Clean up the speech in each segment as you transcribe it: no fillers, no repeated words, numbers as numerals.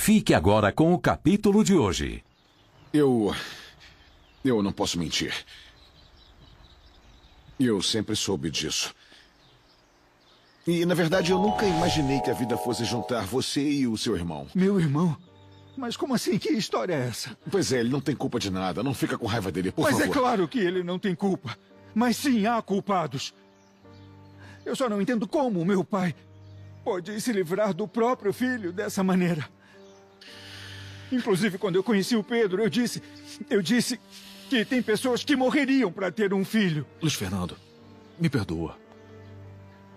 Fique agora com o capítulo de hoje. Eu não posso mentir. Eu sempre soube disso. E, na verdade, eu nunca imaginei que a vida fosse juntar você e o seu irmão. Meu irmão? Mas como assim? Que história é essa? Pois é, ele não tem culpa de nada. Não fica com raiva dele, por favor. favor. Mas é claro que ele não tem culpa. Mas sim, há culpados. Eu só não entendo como meu pai pode se livrar do próprio filho dessa maneira. Inclusive, quando eu conheci o Pedro, eu disse que tem pessoas que morreriam para ter um filho. Luiz Fernando, me perdoa.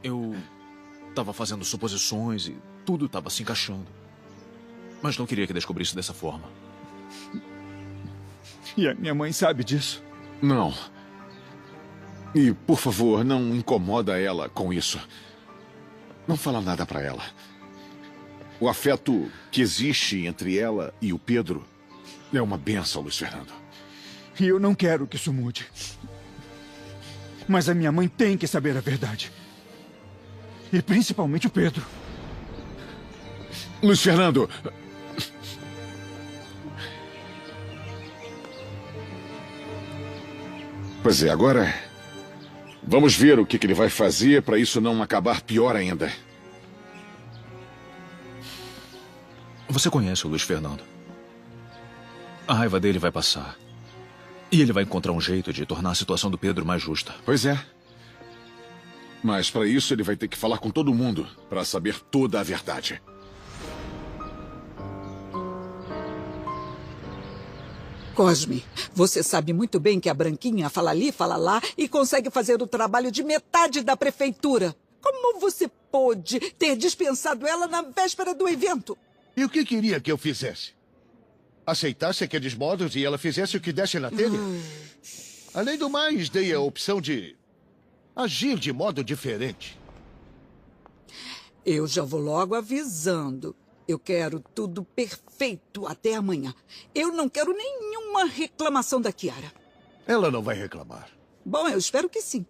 Eu estava fazendo suposições e tudo estava se encaixando. Mas não queria que descobrisse dessa forma. E a minha mãe sabe disso? Não. E, por favor, não incomoda ela com isso. Não fala nada para ela. O afeto que existe entre ela e o Pedro é uma bênção, Luiz Fernando. E eu não quero que isso mude. Mas a minha mãe tem que saber a verdade. E principalmente o Pedro. Luiz Fernando! Pois é, agora vamos ver o que ele vai fazer para isso não acabar pior ainda. Você conhece o Luiz Fernando. A raiva dele vai passar. E ele vai encontrar um jeito de tornar a situação do Pedro mais justa. Pois é. Mas para isso ele vai ter que falar com todo mundo para saber toda a verdade. Cosme, você sabe muito bem que a Branquinha fala ali, fala lá e consegue fazer o trabalho de metade da prefeitura. Como você pôde ter dispensado ela na véspera do evento? E o que queria que eu fizesse? Aceitasse aqueles modos e ela fizesse o que desse na telha? Além do mais, dei a opção de agir de modo diferente. Eu já vou logo avisando. Eu quero tudo perfeito até amanhã. Eu não quero nenhuma reclamação da Kiara. Ela não vai reclamar. Bom, eu espero que sim.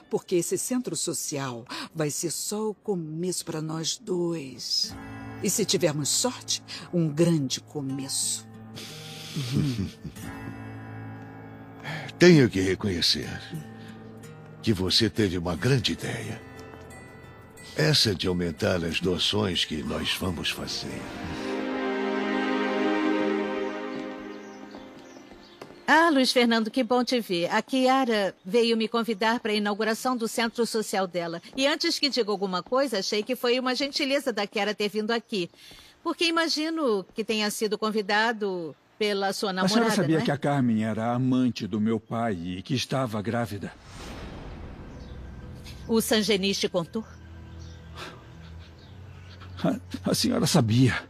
Porque esse centro social vai ser só o começo para nós dois. E se tivermos sorte, um grande começo. Tenho que reconhecer que você teve uma grande ideia. Essa de aumentar as doações que nós vamos fazer. Ah, Luiz Fernando, que bom te ver. A Kiara veio me convidar para a inauguração do centro social dela. E antes que diga alguma coisa, achei que foi uma gentileza da Kiara ter vindo aqui. Porque imagino que tenha sido convidado pela sua namorada, A senhora sabia não é? que a Carmen era a amante do meu pai e que estava grávida? O Sangenis te contou? A senhora sabia.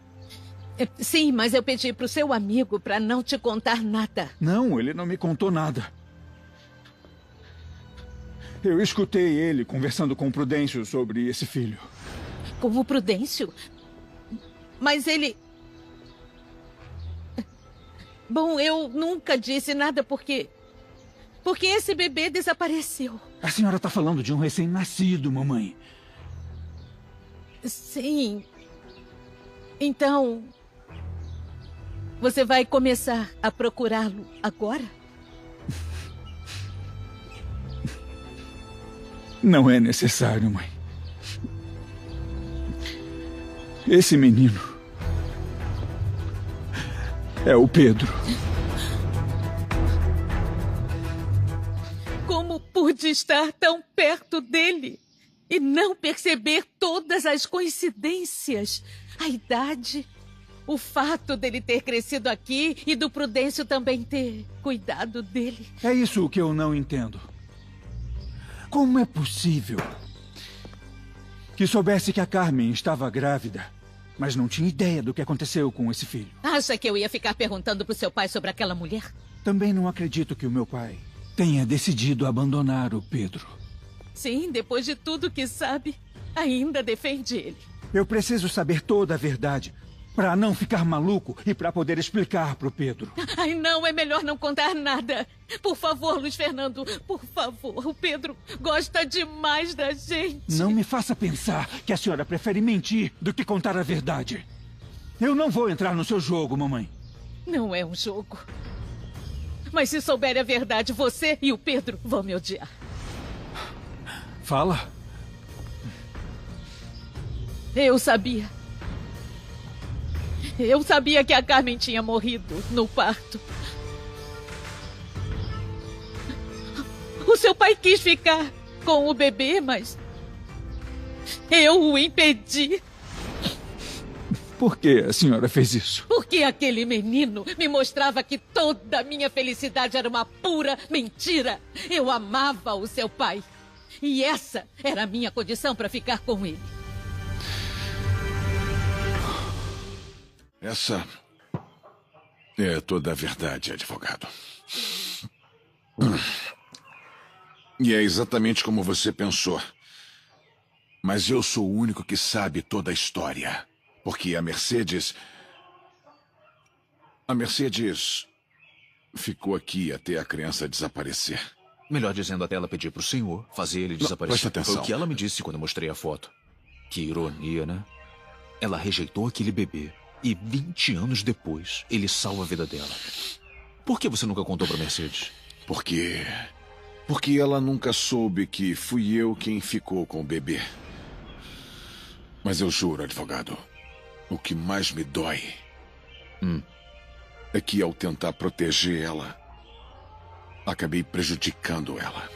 Sim, mas eu pedi para o seu amigo para não te contar nada. Não, ele não me contou nada. Eu escutei ele conversando com o Prudêncio sobre esse filho. Com o Prudêncio? Mas ele... Bom, eu nunca disse nada porque esse bebê desapareceu. A senhora está falando de um recém-nascido, mamãe. Sim. Então, você vai começar a procurá-lo agora? Não é necessário, mãe. Esse menino é o Pedro. Como pude estar tão perto dele e não perceber todas as coincidências? A idade, o fato dele ter crescido aqui e do Prudêncio também ter cuidado dele. É isso que eu não entendo. Como é possível que soubesse que a Carmen estava grávida, mas não tinha ideia do que aconteceu com esse filho? Acha que eu ia ficar perguntando pro seu pai sobre aquela mulher? Também não acredito que o meu pai tenha decidido abandonar o Pedro. Sim, depois de tudo que sabe, ainda defende ele. Eu preciso saber toda a verdade para não ficar maluco e para poder explicar pro Pedro. Ai, não, é melhor não contar nada. Por favor, Luiz Fernando, por favor. O Pedro gosta demais da gente. Não me faça pensar que a senhora prefere mentir do que contar a verdade. Eu não vou entrar no seu jogo, mamãe. Não é um jogo. Mas se souberem a verdade, você e o Pedro vão me odiar. Fala. Eu sabia. Eu sabia que a Carmen tinha morrido no parto. O seu pai quis ficar com o bebê, mas eu o impedi. Por que a senhora fez isso? Porque aquele menino me mostrava que toda a minha felicidade era uma pura mentira. Eu amava o seu pai. E essa era a minha condição para ficar com ele. Essa é toda a verdade, advogado. E é exatamente como você pensou. Mas eu sou o único que sabe toda a história. Porque a Mercedes ficou aqui até a criança desaparecer. Melhor dizendo, até ela pedir pro senhor fazer ele desaparecer. Presta atenção. Foi o que ela me disse quando eu mostrei a foto. Que ironia, né? Ela rejeitou aquele bebê. E 20 anos depois, ele salva a vida dela. Por que você nunca contou pra Mercedes? Porque ela nunca soube que fui eu quem ficou com o bebê. Mas eu juro, advogado, o que mais me dói é que ao tentar proteger ela, acabei prejudicando ela.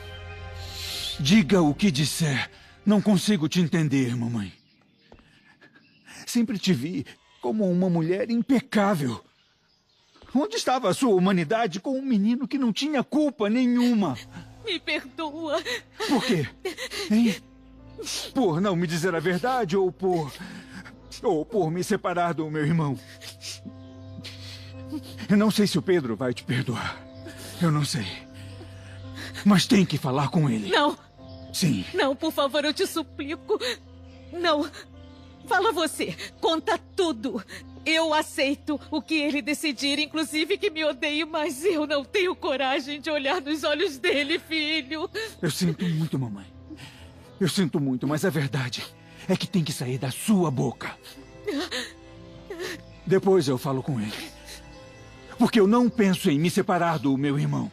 Diga o que disser. Não consigo te entender, mamãe. Sempre te vi como uma mulher impecável. Onde estava a sua humanidade com um menino que não tinha culpa nenhuma? Me perdoa. Por quê? Hein? Por não me dizer a verdade ou por me separar do meu irmão? Eu não sei se o Pedro vai te perdoar. Eu não sei. Mas tem que falar com ele. Não. Sim. Não, por favor, eu te suplico. Não. Fala você. Conta tudo. Eu aceito o que ele decidir, inclusive que me odeie, mas eu não tenho coragem de olhar nos olhos dele, filho. Eu sinto muito, mamãe. Eu sinto muito, mas a verdade é que tem que sair da sua boca. Depois eu falo com ele. Porque eu não penso em me separar do meu irmão.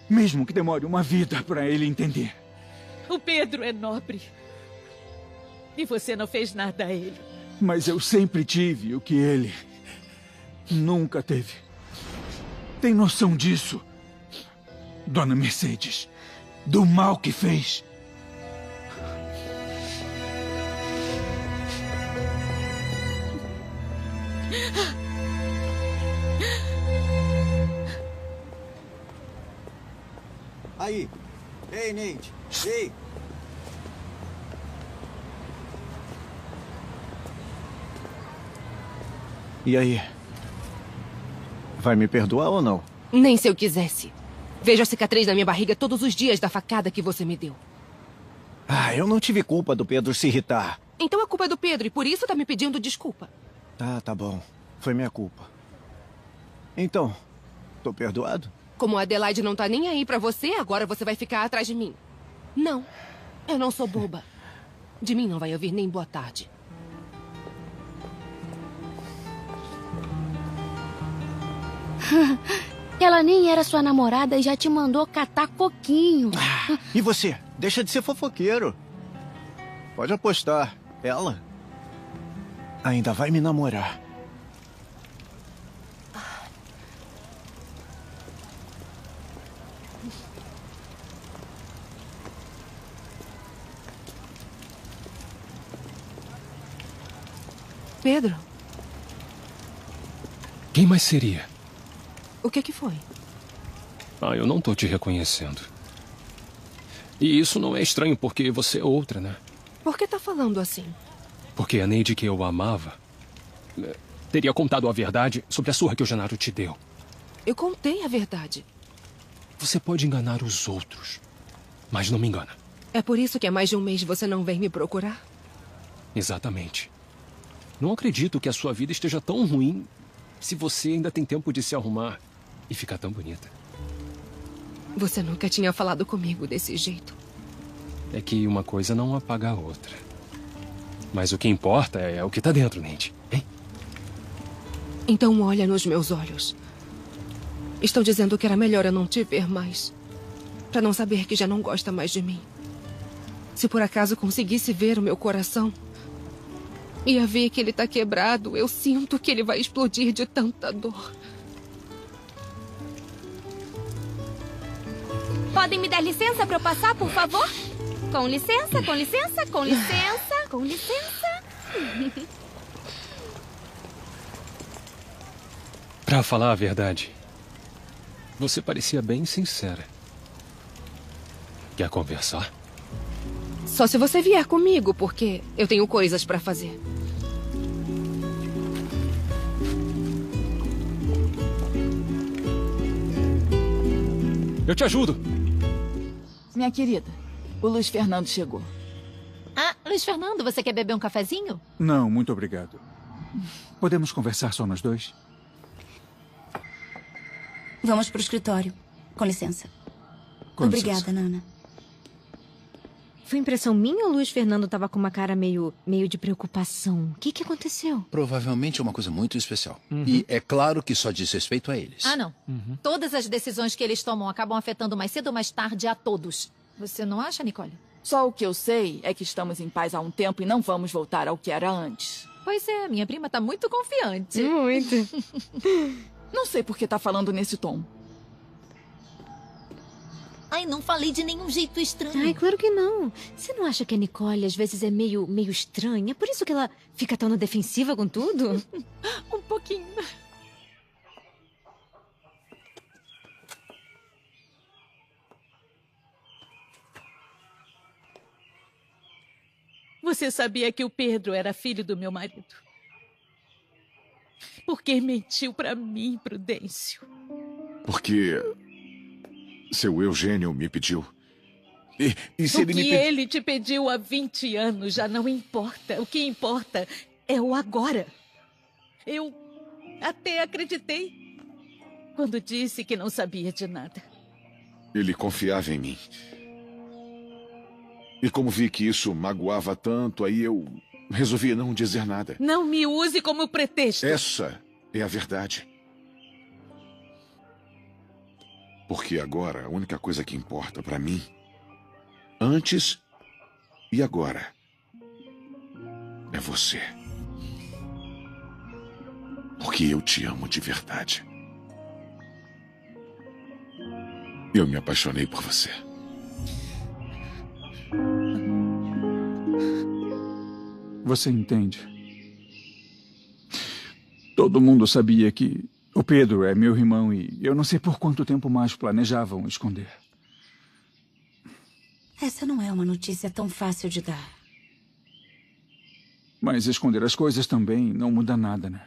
Mesmo que demore uma vida para ele entender. O Pedro é nobre. E você não fez nada a ele. Mas eu sempre tive o que ele nunca teve. Tem noção disso, Dona Mercedes? Do mal que fez? Aí. Ei, Nate. Ei. E aí? Vai me perdoar ou não? Nem se eu quisesse. Vejo a cicatriz na minha barriga todos os dias da facada que você me deu. Ah, eu não tive culpa do Pedro se irritar. Então a culpa é do Pedro e por isso tá me pedindo desculpa. Tá bom. Foi minha culpa. Então, tô perdoado? Como a Adelaide não tá nem aí pra você, agora você vai ficar atrás de mim. Não, eu não sou boba. De mim não vai ouvir nem boa tarde. Ela nem era sua namorada e já te mandou catar coquinho. E você? Deixa de ser fofoqueiro. Pode apostar. Ela ainda vai me namorar. Pedro, Quem mais seria? o que foi? Eu não tô te reconhecendo. E isso não é estranho porque você é outra, né? Por que tá falando assim? Porque a Neide que eu amava teria contado a verdade sobre a surra que o Genaro te deu. Eu contei a verdade. Você pode enganar os outros, mas não me engana. É por isso que há mais de um mês você não vem me procurar? Exatamente. Não acredito que a sua vida esteja tão ruim se você ainda tem tempo de se arrumar e ficar tão bonita. Você nunca tinha falado comigo desse jeito. É que uma coisa não apaga a outra. Mas o que importa é o que tá dentro, Neide. Hein? Então olha nos meus olhos. Estão dizendo que era melhor eu não te ver mais. Pra não saber que já não gosta mais de mim. Se por acaso conseguisse ver o meu coração, ia ver que ele tá quebrado. Eu sinto que ele vai explodir de tanta dor. Podem me dar licença pra eu passar, por favor? Com licença, com licença, com licença, com licença. Pra falar a verdade, você parecia bem sincera. Quer conversar? Só se você vier comigo, porque eu tenho coisas pra fazer. Eu te ajudo. Minha querida, o Luiz Fernando chegou. Ah, Luiz Fernando, você quer beber um cafezinho? Não, muito obrigado. Podemos conversar só nós dois? Vamos pro escritório. Com licença. Com Obrigada, licença. Nana. Foi impressão minha ou o Luiz Fernando estava com uma cara meio de preocupação? O que aconteceu? Provavelmente é uma coisa muito especial. E é claro que só diz respeito a eles. Ah, não. Todas as decisões que eles tomam acabam afetando mais cedo ou mais tarde a todos. Você não acha, Nicole? Só o que eu sei é que estamos em paz há um tempo e não vamos voltar ao que era antes. Pois é, minha prima tá muito confiante. Muito. Não sei por que tá falando nesse tom. Ai, não falei de nenhum jeito estranho. Ai, claro que não. Você não acha que a Nicole às vezes é meio estranha? É por isso que ela fica tão na defensiva com tudo? Um pouquinho. Você sabia que o Pedro era filho do meu marido? Por que mentiu pra mim, Prudêncio? Porque seu Eugênio me pediu. E se O ele me que pediu... ele te pediu há 20 anos já não importa. O que importa é o agora. Eu até acreditei quando disse que não sabia de nada. Ele confiava em mim. E como vi que isso magoava tanto, aí eu resolvi não dizer nada. Não me use como pretexto. Essa é a verdade. Porque agora a única coisa que importa pra mim, antes e agora, é você. Porque eu te amo de verdade. Eu me apaixonei por você. Você entende? Todo mundo sabia que o Pedro é meu irmão e eu não sei por quanto tempo mais planejavam esconder. Essa não é uma notícia tão fácil de dar. Mas esconder as coisas também não muda nada, né?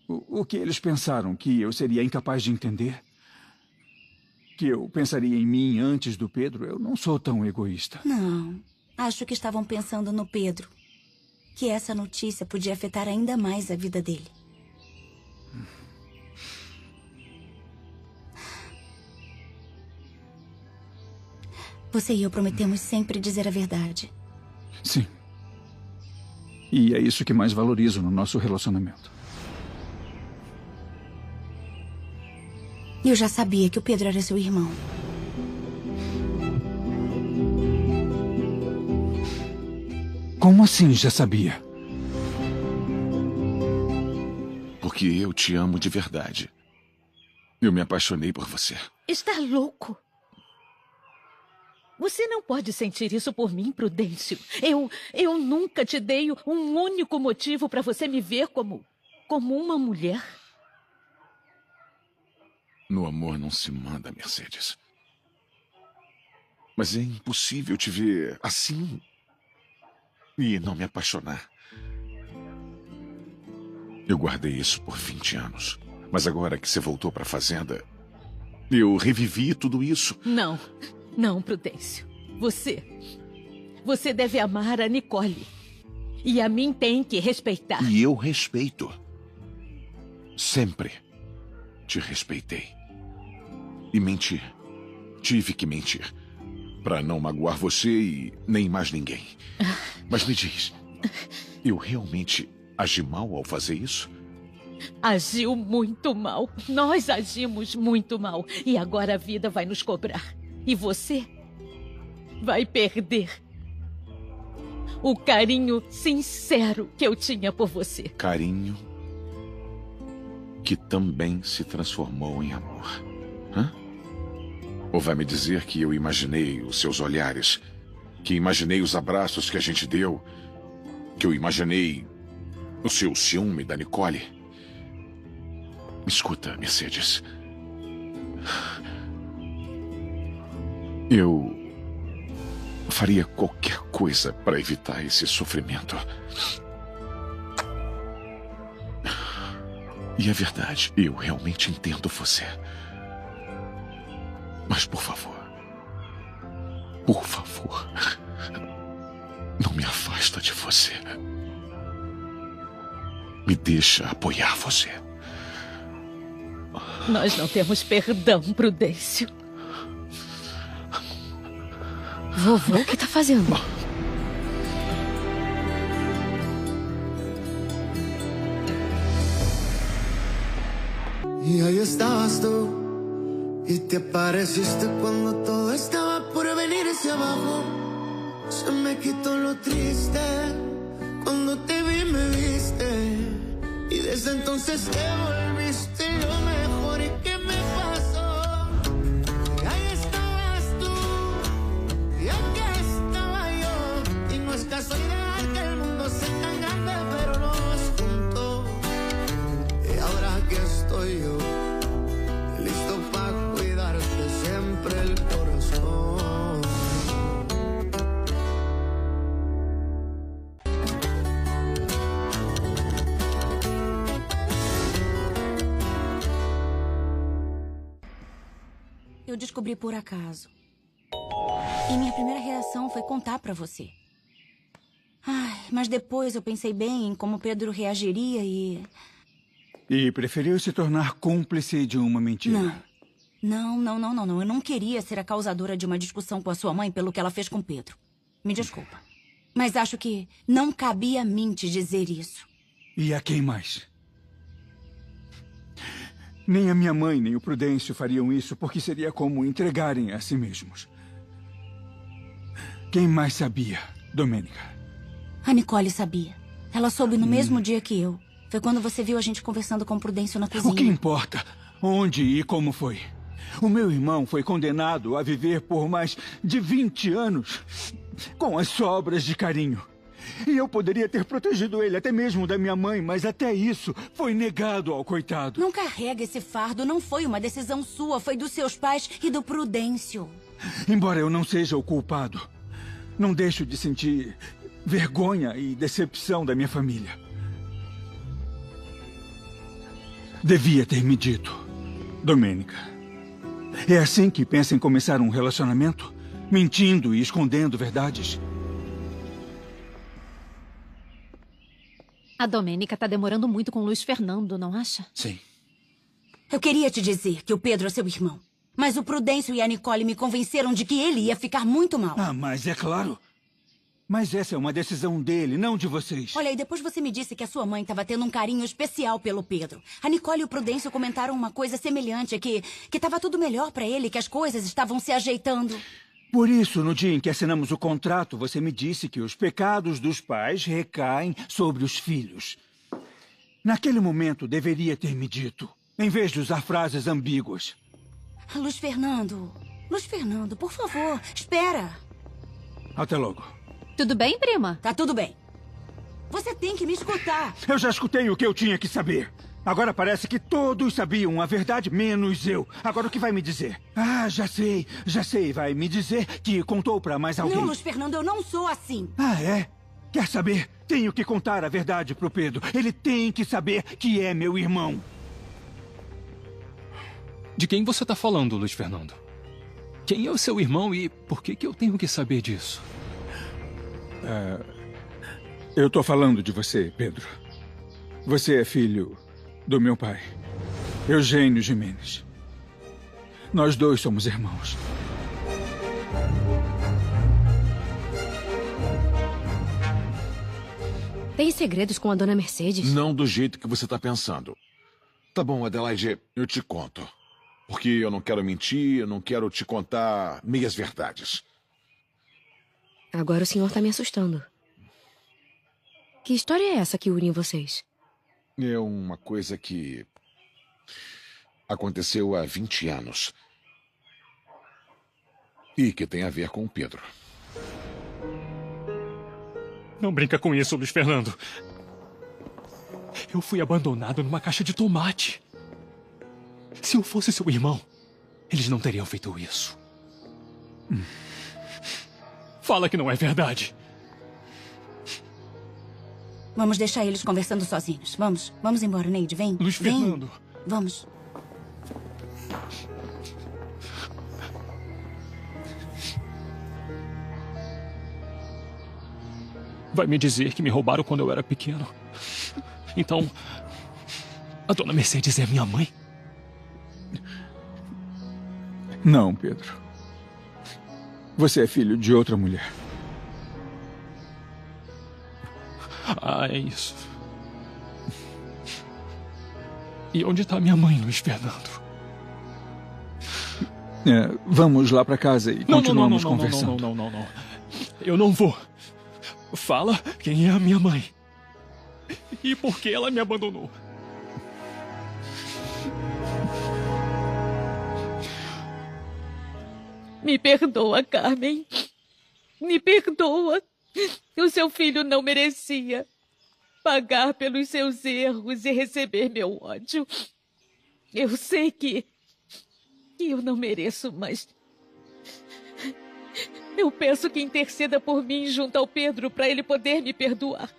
O que eles pensaram? Que eu seria incapaz de entender? Que eu pensaria em mim antes do Pedro? Eu não sou tão egoísta. Não. Acho que estavam pensando no Pedro. Que essa notícia podia afetar ainda mais a vida dele. Você e eu prometemos sempre dizer a verdade. Sim. E é isso que mais valorizo no nosso relacionamento. Eu já sabia que o Pedro era seu irmão. Como assim já sabia? Porque eu te amo de verdade. Eu me apaixonei por você. Está louco? Você não pode sentir isso por mim, Prudêncio. Eu nunca te dei um único motivo para você me ver como uma mulher. No amor não se manda, Mercedes. Mas é impossível te ver assim e não me apaixonar. Eu guardei isso por 20 anos. Mas agora que você voltou para a fazenda, eu revivi tudo isso. Não, Prudêncio. Você deve amar a Nicole. E a mim tem que respeitar. E eu respeito. Sempre te respeitei. E mentir. Tive que mentir. para não magoar você e nem mais ninguém. Mas me diz, eu realmente agi mal ao fazer isso? Agiu muito mal. Nós agimos muito mal. E agora a vida vai nos cobrar. E você vai perder o carinho sincero que eu tinha por você. Carinho que também se transformou em amor. Hã? Ou vai me dizer que eu imaginei os seus olhares, que imaginei os abraços que a gente deu, que eu imaginei o seu ciúme da Nicole? Escuta, Mercedes. Eu faria qualquer coisa para evitar esse sofrimento. E é verdade, eu realmente entendo você. Mas por favor, não me afasta de você. Me deixa apoiar você. Nós não temos perdão, Prudêncio. Vovô, o que tá fazendo? Y ahí estabas tú, y te apareciste cuando todo estaba por venirse abajo. Se me quitó lo triste, cuando te vi me viste, y desde entonces te volviste lo mejor. ¿Y qué me pasó? Y ahí estabas tú, y aquí estaba yo, y no es casualidad que el mundo sea tan grande, pero nos juntó. Y ahora aquí estoy yo, listo para cuidarte siempre el corazón. Eu descobri por acaso. E minha primeira reação foi contar pra você. Ai, mas depois eu pensei bem em como Pedro reagiria e... E preferiu se tornar cúmplice de uma mentira. Não. Eu não queria ser a causadora de uma discussão com a sua mãe pelo que ela fez com Pedro. Me desculpa. Mas acho que não cabia a mim te dizer isso. E a quem mais? Nem a minha mãe, nem o Prudêncio fariam isso, porque seria como entregarem a si mesmos. Quem mais sabia, Domênica? A Nicole sabia. Ela soube no mesmo dia que eu. Foi quando você viu a gente conversando com o Prudêncio na cozinha. O que importa? Onde e como foi? O meu irmão foi condenado a viver por mais de 20 anos com as sobras de carinho. E eu poderia ter protegido ele, até mesmo da minha mãe, mas até isso foi negado ao coitado. Não carrega esse fardo. Não foi uma decisão sua. Foi dos seus pais e do Prudêncio. Embora eu não seja o culpado, não deixo de sentir vergonha e decepção da minha família. Devia ter me dito, Domênica. É assim que pensa em começar um relacionamento? Mentindo e escondendo verdades? A Domênica tá demorando muito com o Luiz Fernando, não acha? Sim. Eu queria te dizer que o Pedro é seu irmão. Mas o Prudêncio e a Nicole me convenceram de que ele ia ficar muito mal. Ah, mas é claro. Mas essa é uma decisão dele, não de vocês. Olha, e depois você me disse que a sua mãe estava tendo um carinho especial pelo Pedro. A Nicole e o Prudêncio comentaram uma coisa semelhante, que estava tudo melhor para ele, que as coisas estavam se ajeitando. Por isso, no dia em que assinamos o contrato, você me disse que os pecados dos pais recaem sobre os filhos. Naquele momento, deveria ter me dito, em vez de usar frases ambíguas. Luiz Fernando, por favor, espera. Até logo. Tudo bem, prima? Tá tudo bem. Você tem que me escutar. Eu já escutei o que eu tinha que saber. Agora parece que todos sabiam a verdade, menos eu. Agora o que vai me dizer? Ah, já sei. Vai me dizer que contou pra mais alguém. Não, Luiz Fernando, eu não sou assim. Ah, é? Quer saber? Tenho que contar a verdade pro Pedro. Ele tem que saber que é meu irmão. De quem você tá falando, Luiz Fernando? Quem é o seu irmão e por que eu tenho que saber disso? Eu tô falando de você, Pedro. Você é filho do meu pai, Eugênio Gimenez. Nós dois somos irmãos. Tem segredos com a dona Mercedes? Não do jeito que você está pensando. Tá bom, Adelaide, eu te conto. Porque eu não quero mentir, eu não quero te contar meias verdades. Agora o senhor tá me assustando. Que história é essa que une vocês? É uma coisa que aconteceu há 20 anos. E que tem a ver com o Pedro. Não brinca com isso, Luiz Fernando. Eu fui abandonado numa caixa de tomate. Se eu fosse seu irmão, eles não teriam feito isso. Fala que não é verdade. Vamos deixar eles conversando sozinhos. Vamos embora, Neide. Vem. Luiz Fernando. Vamos. Vai me dizer que me roubaram quando eu era pequeno. Então, a dona Mercedes é minha mãe? Não, Pedro. Você é filho de outra mulher. Ah, é isso. E onde está minha mãe, Luiz Fernando? Vamos lá para casa e continuamos conversando. Não. Eu não vou. Fala quem é a minha mãe. E por que ela me abandonou. Me perdoa, Carmen. Me perdoa. O seu filho não merecia pagar pelos seus erros e receber meu ódio. Eu sei que eu não mereço, mas eu peço que interceda por mim junto ao Pedro para ele poder me perdoar.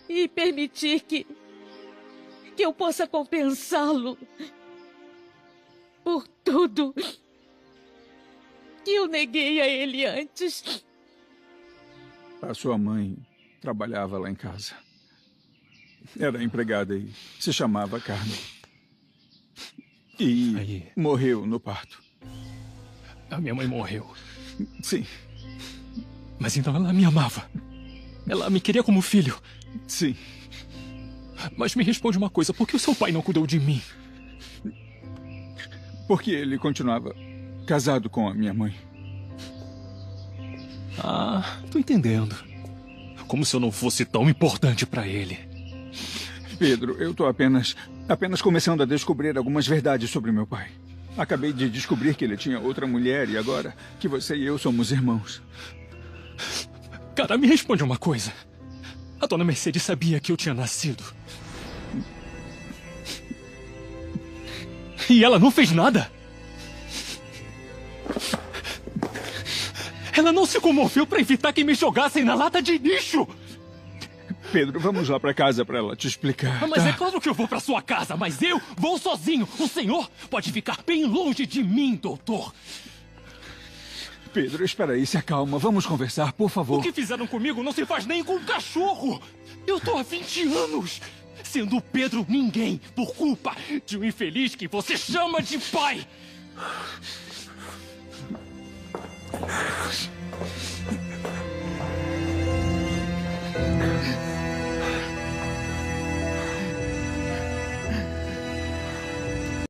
E permitir que eu possa compensá-lo por tudo que eu neguei a ele antes. A sua mãe trabalhava lá em casa. Era empregada e se chamava Carmen. E morreu no parto. A minha mãe morreu. Sim. Mas então ela me amava. Ela me queria como filho. Sim. Mas me responde uma coisa, por que o seu pai não cuidou de mim? Porque ele continuava casado com a minha mãe. Ah, tô entendendo. Como se eu não fosse tão importante pra ele. Pedro, eu tô apenas começando a descobrir algumas verdades sobre meu pai. Acabei de descobrir que ele tinha outra mulher e agora que você e eu somos irmãos. Cara, me responde uma coisa. A dona Mercedes sabia que eu tinha nascido. E ela não fez nada. Ela não se comoveu para evitar que me jogassem na lata de lixo. Pedro, vamos lá para casa para ela te explicar. Mas é claro que eu vou para sua casa, mas eu vou sozinho. O senhor pode ficar bem longe de mim, doutor. Pedro, espera aí, se acalma. Vamos conversar, por favor. O que fizeram comigo não se faz nem com um cachorro. Eu tô há 20 anos sendo o Pedro ninguém por culpa de um infeliz que você chama de pai.